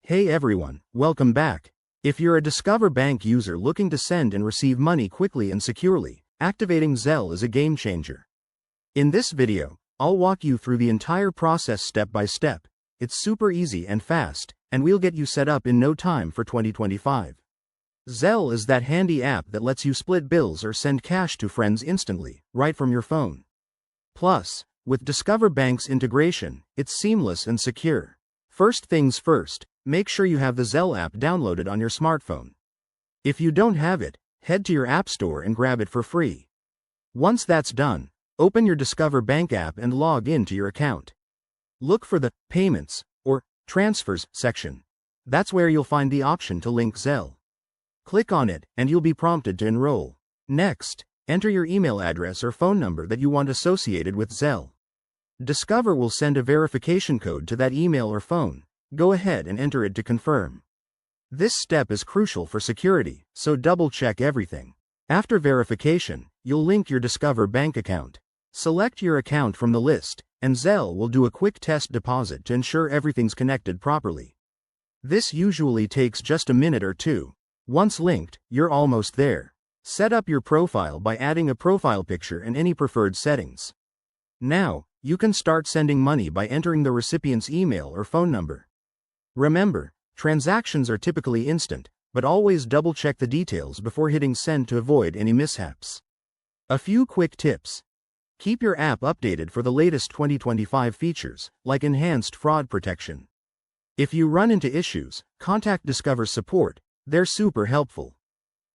Hey everyone, welcome back. If you're a Discover Bank user looking to send and receive money quickly and securely, activating Zelle is a game changer. In this video, I'll walk you through the entire process step by step. It's super easy and fast, and we'll get you set up in no time for 2025. Zelle is that handy app that lets you split bills or send cash to friends instantly, right from your phone. Plus, with Discover Bank's integration, it's seamless and secure. First things first, make sure you have the Zelle app downloaded on your smartphone. If you don't have it, head to your app store and grab it for free. Once that's done, open your Discover Bank app and log in to your account. Look for the Payments or Transfers section. That's where you'll find the option to link Zelle. Click on it and you'll be prompted to enroll. Next, enter your email address or phone number that you want associated with Zelle. Discover will send a verification code to that email or phone. Go ahead and enter it to confirm. This step is crucial for security, so double-check everything. After verification, you'll link your Discover Bank account. Select your account from the list, and Zelle will do a quick test deposit to ensure everything's connected properly. This usually takes just a minute or two. Once linked, you're almost there. Set up your profile by adding a profile picture and any preferred settings. Now, you can start sending money by entering the recipient's email or phone number. Remember, transactions are typically instant, but always double-check the details before hitting send to avoid any mishaps. A few quick tips. Keep your app updated for the latest 2025 features, like enhanced fraud protection. If you run into issues, contact Discover support, they're super helpful.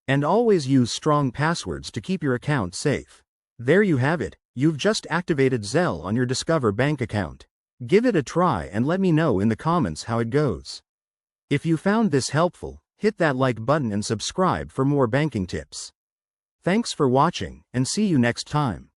And always use strong passwords to keep your account safe. There you have it, you've just activated Zelle on your Discover Bank account. Give it a try and let me know in the comments how it goes. If you found this helpful, hit that like button and subscribe for more banking tips. Thanks for watching, and see you next time.